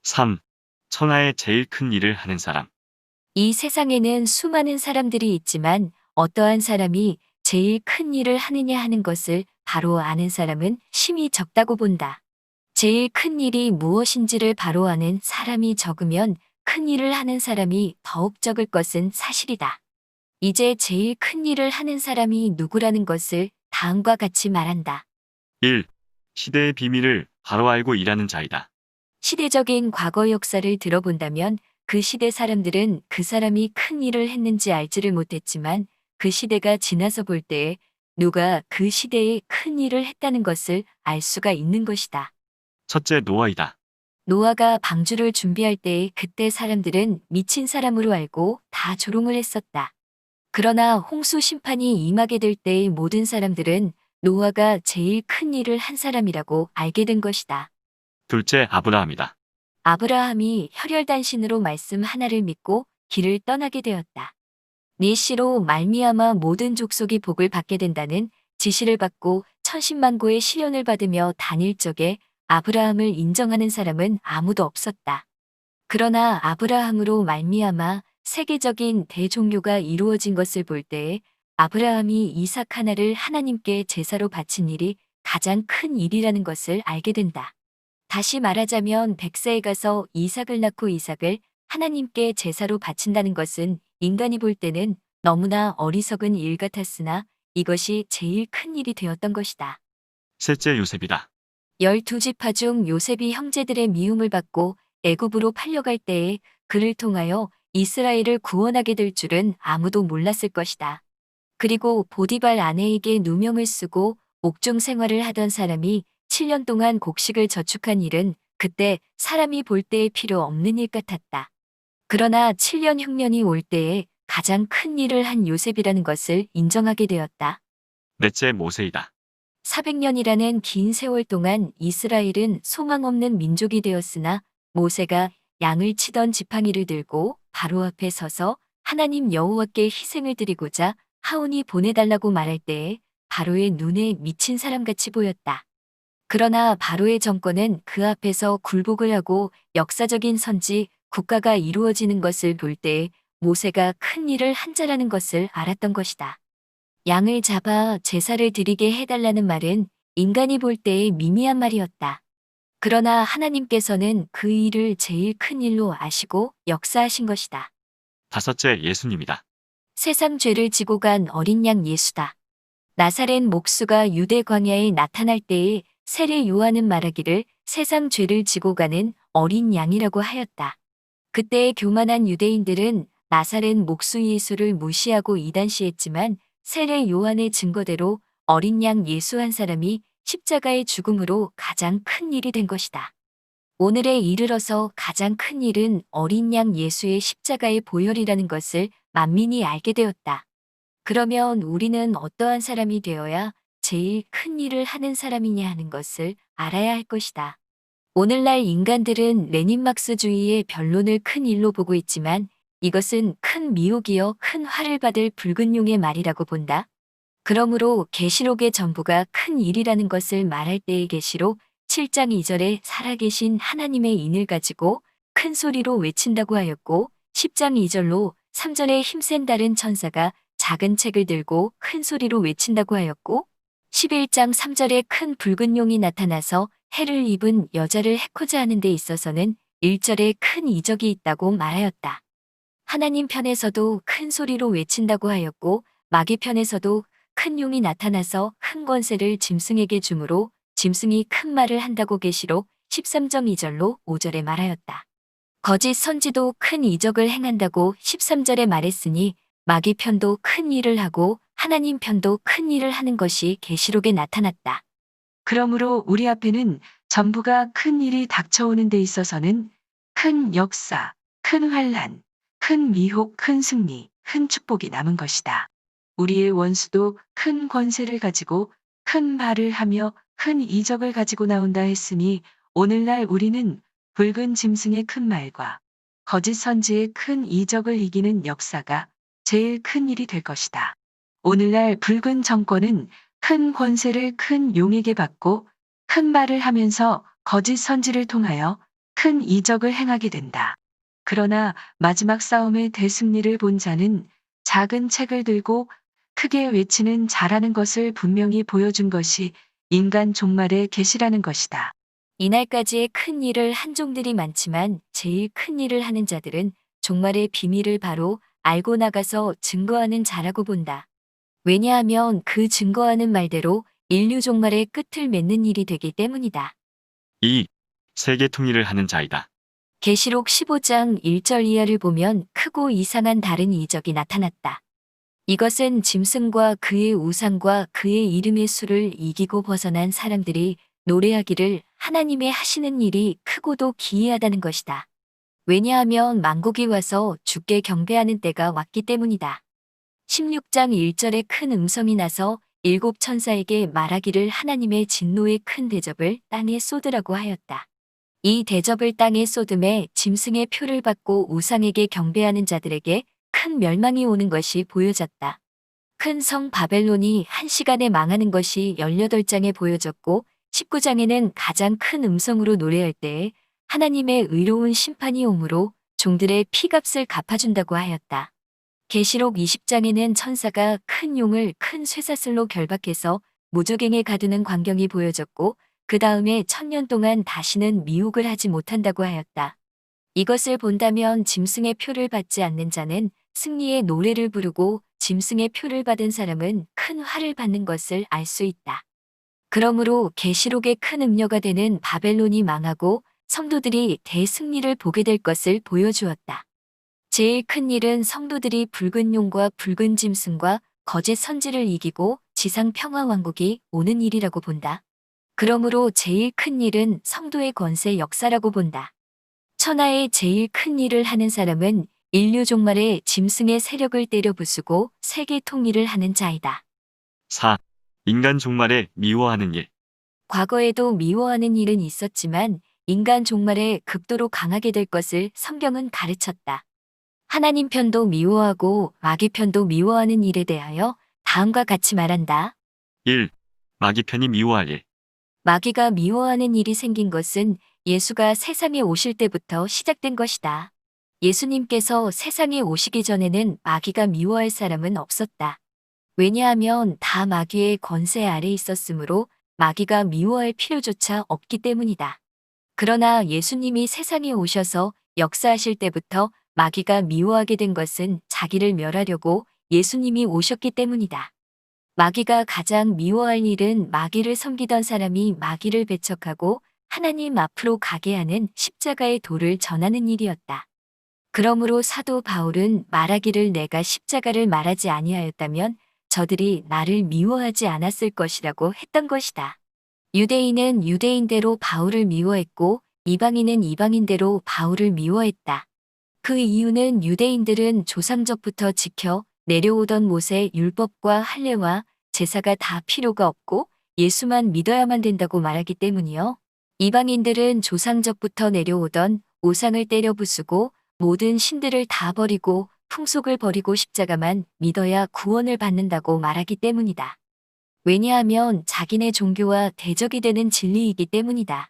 3. 천하의 제일 큰 일을 하는 사람. 이 세상에는 수많은 사람들이 있지만 어떠한 사람이 제일 큰 일을 하느냐 하는 것을 바로 아는 사람은 심히 적다고 본다. 제일 큰 일이 무엇인지를 바로 아는 사람이 적으면 큰 일을 하는 사람이 더욱 적을 것은 사실이다. 이제 제일 큰 일을 하는 사람이 누구라는 것을 다음과 같이 말한다. 1. 시대의 비밀을 바로 알고 일하는 자이다. 시대적인 과거 역사를 들어본다면 그 시대 사람들은 그 사람이 큰 일을 했는지 알지를 못했지만 그 시대가 지나서 볼 때에 누가 그 시대에 큰 일을 했다는 것을 알 수가 있는 것이다. 첫째 노아이다. 노아가 방주를 준비할 때에 그때 사람들은 미친 사람으로 알고 다 조롱을 했었다. 그러나 홍수 심판이 임하게 될 때의 모든 사람들은 노아가 제일 큰 일을 한 사람이라고 알게 된 것이다. 둘째 아브라함이다. 아브라함이 혈혈단신으로 말씀 하나를 믿고 길을 떠나게 되었다. 네 씨로 말미암아 모든 족속이 복을 받게 된다는 지시를 받고 천신만고의 시련을 받으며 다닐 적에 아브라함을 인정하는 사람은 아무도 없었다. 그러나 아브라함으로 말미암아 세계적인 대종교가 이루어진 것을 볼 때에 아브라함이 이삭 하나를 하나님께 제사로 바친 일이 가장 큰 일이라는 것을 알게 된다. 다시 말하자면 100세에 가서 이삭을 낳고 이삭을 하나님께 제사로 바친다는 것은 인간이 볼 때는 너무나 어리석은 일 같았으나 이것이 제일 큰 일이 되었던 것이다. 셋째 요셉이다. 12지파 중 요셉이 형제들의 미움을 받고 애굽으로 팔려갈 때에 그를 통하여 이스라엘을 구원하게 될 줄은 아무도 몰랐을 것이다. 그리고 보디발 아내에게 누명을 쓰고 옥중 생활을 하던 사람이 7년 동안 곡식을 저축한 일은 그때 사람이 볼 때에 필요 없는 일 같았다. 그러나 7년 흉년이 올 때에 가장 큰 일을 한 요셉이라는 것을 인정하게 되었다. 넷째 모세이다. 400년이라는 긴 세월 동안 이스라엘은 소망 없는 민족이 되었으나 모세가 양을 치던 지팡이를 들고 바로 앞에 서서 하나님 여호와께 희생을 드리고자 하온이 보내달라고 말할 때에 바로의 눈에 미친 사람같이 보였다. 그러나 바로의 정권은 그 앞에서 굴복을 하고 역사적인 선지, 국가가 이루어지는 것을 볼 때에 모세가 큰 일을 한 자라는 것을 알았던 것이다. 양을 잡아 제사를 드리게 해달라는 말은 인간이 볼 때의 미미한 말이었다. 그러나 하나님께서는 그 일을 제일 큰 일로 아시고 역사하신 것이다. 다섯째 예수님이다. 세상 죄를 지고 간 어린 양 예수다. 나사렛 목수가 유대 광야에 나타날 때에 세례 요한은 말하기를 세상 죄를 지고 가는 어린 양이라고 하였다. 그때의 교만한 유대인들은 나사렛 목수 예수를 무시하고 이단시했지만 세례 요한의 증거대로 어린 양 예수 한 사람이 십자가의 죽음으로 가장 큰 일이 된 것이다. 오늘에 이르러서 가장 큰 일은 어린 양 예수의 십자가의 보혈이라는 것을 만민이 알게 되었다. 그러면 우리는 어떠한 사람이 되어야 제일 큰 일을 하는 사람이냐 하는 것을 알아야 할 것이다. 오늘날 인간들은 레닌막스주의의 변론을 큰 일로 보고 있지만 이것은 큰 미혹이여 큰 화를 받을 붉은 용의 말이라고 본다. 그러므로 계시록의 전부가 큰 일이라는 것을 말할 때의 계시록 7장 2절에 살아계신 하나님의 인을 가지고 큰 소리로 외친다고 하였고 10장 2절로 3절에 힘센 다른 천사가 작은 책을 들고 큰 소리로 외친다고 하였고 11장 3절에 큰 붉은 용이 나타나서 해를 입은 여자를 해코자 하는 데 있어서는 1절에 큰 이적이 있다고 말하였다. 하나님 편에서도 큰 소리로 외친다고 하였고 마귀 편에서도 큰 용이 나타나서 큰 권세를 짐승에게 주므로 짐승이 큰 말을 한다고 계시록 13장 2절로 5절에 말하였다. 거짓 선지도 큰 이적을 행한다고 13절에 말했으니 마귀 편도 큰 일을 하고 하나님 편도 큰 일을 하는 것이 계시록에 나타났다. 그러므로 우리 앞에는 전부가 큰 일이 닥쳐오는 데 있어서는 큰 역사, 큰 환란, 큰 미혹, 큰 승리, 큰 축복이 남은 것이다. 우리의 원수도 큰 권세를 가지고 큰 말을 하며 큰 이적을 가지고 나온다 했으니 오늘날 우리는 붉은 짐승의 큰 말과 거짓 선지의 큰 이적을 이기는 역사가 제일 큰 일이 될 것이다. 오늘날 붉은 정권은 큰 권세를 큰 용에게 받고 큰 말을 하면서 거짓 선지를 통하여 큰 이적을 행하게 된다. 그러나 마지막 싸움의 대승리를 본 자는 작은 책을 들고 크게 외치는 자라는 것을 분명히 보여준 것이 인간 종말의 계시라는 것이다. 이날까지의 큰 일을 한 종들이 많지만 제일 큰 일을 하는 자들은 종말의 비밀을 바로 알고 나가서 증거하는 자라고 본다. 왜냐하면 그 증거하는 말대로 인류 종말의 끝을 맺는 일이 되기 때문이다. 2. 세계 통일을 하는 자이다. 계시록 15장 1절 이하를 보면 크고 이상한 다른 이적이 나타났다. 이것은 짐승과 그의 우상과 그의 이름의 수를 이기고 벗어난 사람들이 노래하기를 하나님의 하시는 일이 크고도 기이하다는 것이다. 왜냐하면 만국이 와서 주께 경배하는 때가 왔기 때문이다. 16장 1절에 큰 음성이 나서 일곱 천사에게 말하기를 하나님의 진노의 큰 대접을 땅에 쏟으라고 하였다. 이 대접을 땅에 쏟음에 짐승의 표를 받고 우상에게 경배하는 자들에게 큰 멸망이 오는 것이 보여졌다. 큰 성 바벨론이 한 시간에 망하는 것이 18장에 보여졌고 19장에는 가장 큰 음성으로 노래할 때에 하나님의 의로운 심판이 오므로 종들의 피값을 갚아준다고 하였다. 계시록 20장에는 천사가 큰 용을 큰 쇠사슬로 결박해서 무저갱에 가두는 광경이 보여졌고 그 다음에 1000년 동안 다시는 미혹을 하지 못한다고 하였다. 이것을 본다면 짐승의 표를 받지 않는 자는 승리의 노래를 부르고 짐승의 표를 받은 사람은 큰 화를 받는 것을 알 수 있다. 그러므로 계시록의 큰 음녀가 되는 바벨론이 망하고 성도들이 대승리를 보게 될 것을 보여주었다. 제일 큰 일은 성도들이 붉은 용과 붉은 짐승과 거짓 선지를 이기고 지상 평화 왕국이 오는 일이라고 본다. 그러므로 제일 큰 일은 성도의 권세 역사라고 본다. 천하의 제일 큰 일을 하는 사람은 인류 종말에 짐승의 세력을 때려 부수고 세계 통일을 하는 자이다. 4. 인간 종말에 미워하는 일. 과거에도 미워하는 일은 있었지만 인간 종말에 극도로 강하게 될 것을 성경은 가르쳤다. 하나님 편도 미워하고 마귀 편도 미워하는 일에 대하여 다음과 같이 말한다. 1. 마귀 편이 미워할 일. 마귀가 미워하는 일이 생긴 것은 예수가 세상에 오실 때부터 시작된 것이다. 예수님께서 세상에 오시기 전에는 마귀가 미워할 사람은 없었다. 왜냐하면 다 마귀의 권세 아래 있었으므로 마귀가 미워할 필요조차 없기 때문이다. 그러나 예수님이 세상에 오셔서 역사하실 때부터 마귀가 미워하게 된 것은 자기를 멸하려고 예수님이 오셨기 때문이다. 마귀가 가장 미워할 일은 마귀를 섬기던 사람이 마귀를 배척하고 하나님 앞으로 가게 하는 십자가의 도를 전하는 일이었다. 그러므로 사도 바울은 말하기를 내가 십자가를 말하지 아니하였다면 저들이 나를 미워하지 않았을 것이라고 했던 것이다. 유대인은 유대인대로 바울을 미워했고 이방인은 이방인대로 바울을 미워했다. 그 이유는 유대인들은 조상적부터 지켜 내려오던 모세 율법과 할례와 제사가 다 필요가 없고 예수만 믿어야만 된다고 말하기 때문이요. 이방인들은 조상적부터 내려오던 우상을 때려 부수고 모든 신들을 다 버리고 풍속을 버리고 십자가만 믿어야 구원을 받는다고 말하기 때문이다. 왜냐하면 자기네 종교와 대적이 되는 진리이기 때문이다.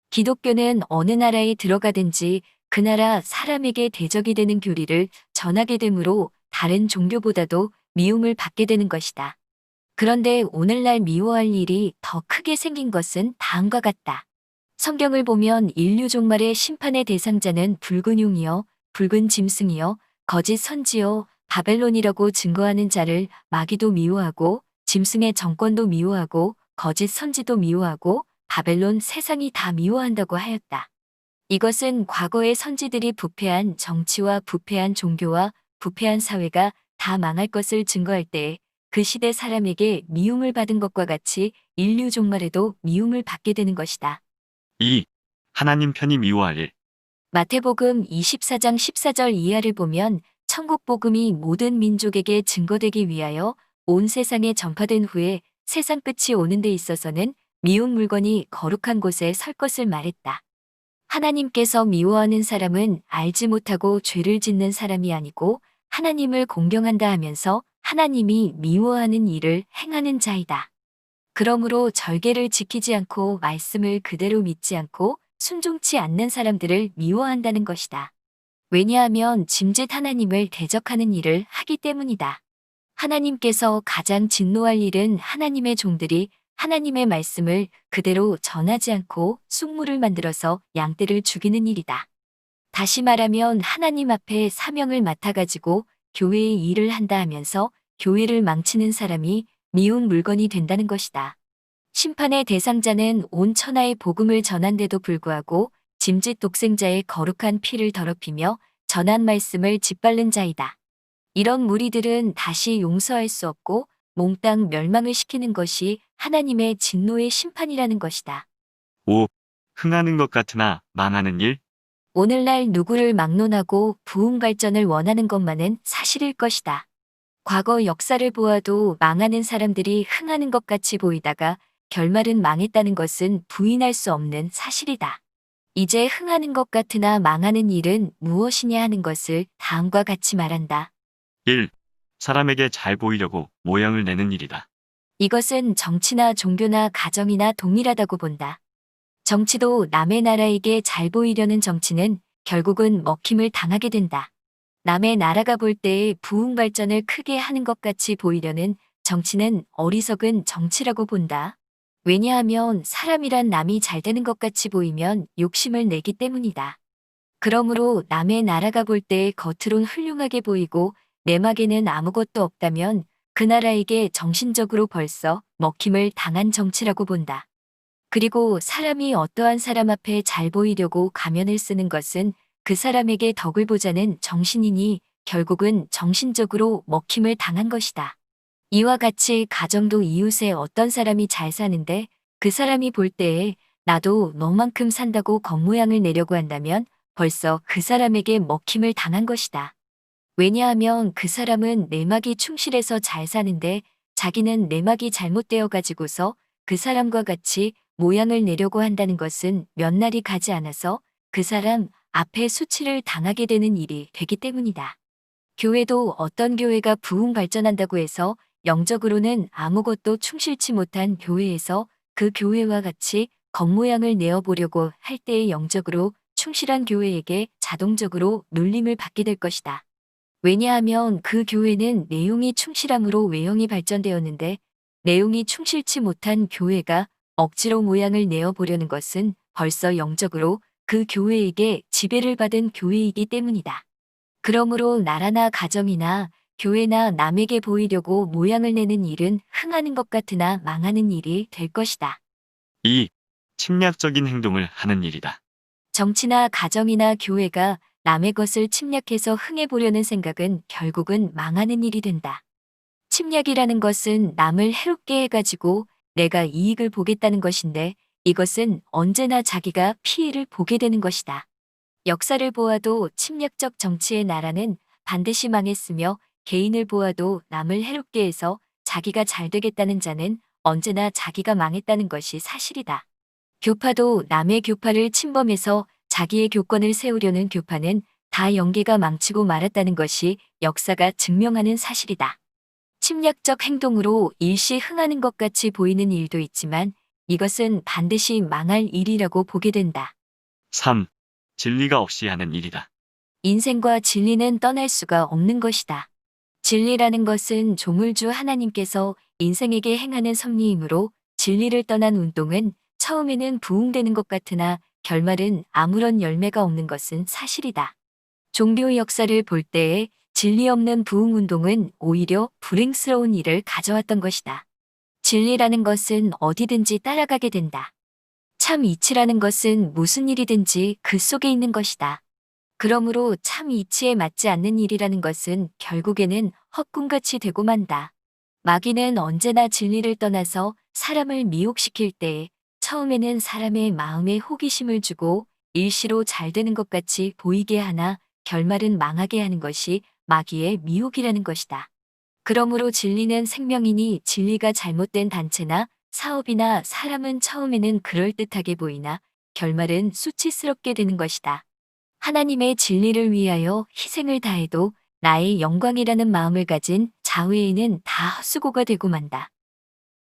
기독교는 어느 나라에 들어가든지 그 나라 사람에게 대적이 되는 교리를 전하게 되므로 다른 종교보다도 미움을 받게 되는 것이다. 그런데 오늘날 미워할 일이 더 크게 생긴 것은 다음과 같다. 성경을 보면 인류 종말의 심판의 대상자는 붉은 용이요, 붉은 짐승이요, 거짓 선지요, 바벨론이라고 증거하는 자를 마귀도 미워하고 짐승의 정권도 미워하고 거짓 선지도 미워하고 바벨론 세상이 다 미워한다고 하였다. 이것은 과거의 선지들이 부패한 정치와 부패한 종교와 부패한 사회가 다 망할 것을 증거할 때 그 시대 사람에게 미움을 받은 것과 같이 인류 종말에도 미움을 받게 되는 것이다. 2. 하나님 편이 미워할 일. 마태복음 24장 14절 이하를 보면 천국 복음이 모든 민족에게 증거되기 위하여 온 세상에 전파된 후에 세상 끝이 오는 데 있어서는 미운 물건이 거룩한 곳에 설 것을 말했다. 하나님께서 미워하는 사람은 알지 못하고 죄를 짓는 사람이 아니고 하나님을 공경한다 하면서 하나님이 미워하는 일을 행하는 자이다. 그러므로 절개를 지키지 않고 말씀을 그대로 믿지 않고 순종치 않는 사람들을 미워한다는 것이다. 왜냐하면 짐짓 하나님을 대적하는 일을 하기 때문이다. 하나님께서 가장 진노할 일은 하나님의 종들이 하나님의 말씀을 그대로 전하지 않고 숭물을 만들어서 양떼를 죽이는 일이다. 다시 말하면 하나님 앞에 사명을 맡아가지고 교회의 일을 한다 하면서 교회를 망치는 사람이 미운 물건이 된다는 것이다. 심판의 대상자는 온 천하의 복음을 전한데도 불구하고 짐짓 독생자의 거룩한 피를 더럽히며 전한 말씀을 짓밟는 자이다. 이런 무리들은 다시 용서할 수 없고 몽땅 멸망을 시키는 것이 하나님의 진노의 심판이라는 것이다. 5. 흥하는 것 같으나 망하는 일. 오늘날 누구를 막론하고 부흥 발전을 원하는 것만은 사실일 것이다. 과거 역사를 보아도 망하는 사람들이 흥하는 것 같이 보이다가 결말은 망했다는 것은 부인할 수 없는 사실이다. 이제 흥하는 것 같으나 망하는 일은 무엇이냐 하는 것을 다음과 같이 말한다. 1. 사람에게 잘 보이려고 모양을 내는 일이다. 이것은 정치나 종교나 가정이나 동일하다고 본다. 정치도 남의 나라에게 잘 보이려는 정치는 결국은 먹힘을 당하게 된다. 남의 나라가 볼 때의 부흥 발전을 크게 하는 것 같이 보이려는 정치는 어리석은 정치라고 본다. 왜냐하면 사람이란 남이 잘 되는 것 같이 보이면 욕심을 내기 때문이다. 그러므로 남의 나라가 볼 때 겉으론 훌륭하게 보이고 내막에는 아무것도 없다면 그 나라에게 정신적으로 벌써 먹힘을 당한 정치라고 본다. 그리고 사람이 어떠한 사람 앞에 잘 보이려고 가면을 쓰는 것은 그 사람에게 덕을 보자는 정신이니 결국은 정신적으로 먹힘을 당한 것이다. 이와 같이 가정도 이웃에 어떤 사람이 잘 사는데 그 사람이 볼 때에 나도 너만큼 산다고 겉모양을 내려고 한다면 벌써 그 사람에게 먹힘을 당한 것이다. 왜냐하면 그 사람은 내막이 충실해서 잘 사는데 자기는 내막이 잘못되어 가지고서 그 사람과 같이 모양을 내려고 한다는 것은 몇 날이 가지 않아서 그 사람 앞에 수치를 당하게 되는 일이 되기 때문이다. 교회도 어떤 교회가 부흥 발전한다고 해서 영적으로는 아무것도 충실치 못한 교회에서 그 교회와 같이 겉모양을 내어보려고 할 때의 영적으로 충실한 교회에게 자동적으로 놀림을 받게 될 것이다. 왜냐하면 그 교회는 내용이 충실함으로 외형이 발전되었는데 내용이 충실치 못한 교회가 억지로 모양을 내어보려는 것은 벌써 영적으로 그 교회에게 지배를 받은 교회이기 때문이다. 그러므로 나라나 가정이나 교회나 남에게 보이려고 모양을 내는 일은 흥하는 것 같으나 망하는 일이 될 것이다. 2. 침략적인 행동을 하는 일이다. 정치나 가정이나 교회가 남의 것을 침략해서 흥해보려는 생각은 결국은 망하는 일이 된다. 침략이라는 것은 남을 해롭게 해가지고 내가 이익을 보겠다는 것인데 이것은 언제나 자기가 피해를 보게 되는 것이다. 역사를 보아도 침략적 정치의 나라는 반드시 망했으며 개인을 보아도 남을 해롭게 해서 자기가 잘 되겠다는 자는 언제나 자기가 망했다는 것이 사실이다. 교파도 남의 교파를 침범해서 자기의 교권을 세우려는 교파는 다 영계가 망치고 말았다는 것이 역사가 증명하는 사실이다. 침략적 행동으로 일시 흥하는 것 같이 보이는 일도 있지만 이것은 반드시 망할 일이라고 보게 된다. 3. 진리가 없이 하는 일이다. 인생과 진리는 떠날 수가 없는 것이다. 진리라는 것은 조물주 하나님께서 인생에게 행하는 섭리이므로 진리를 떠난 운동은 처음에는 부흥되는 것 같으나 결말은 아무런 열매가 없는 것은 사실이다. 종교의 역사를 볼 때에 진리 없는 부흥 운동은 오히려 불행스러운 일을 가져왔던 것이다. 진리라는 것은 어디든지 따라가게 된다. 참 이치라는 것은 무슨 일이든지 그 속에 있는 것이다. 그러므로 참 이치에 맞지 않는 일이라는 것은 결국에는 헛꿈같이 되고 만다. 마귀는 언제나 진리를 떠나서 사람을 미혹시킬 때에 처음에는 사람의 마음에 호기심을 주고 일시로 잘 되는 것 같이 보이게 하나 결말은 망하게 하는 것이 마귀의 미혹이라는 것이다. 그러므로 진리는 생명이니 진리가 잘못된 단체나 사업이나 사람은 처음에는 그럴듯하게 보이나 결말은 수치스럽게 되는 것이다. 하나님의 진리를 위하여 희생을 다해도 나의 영광이라는 마음을 가진 자외에는 다 헛수고가 되고 만다.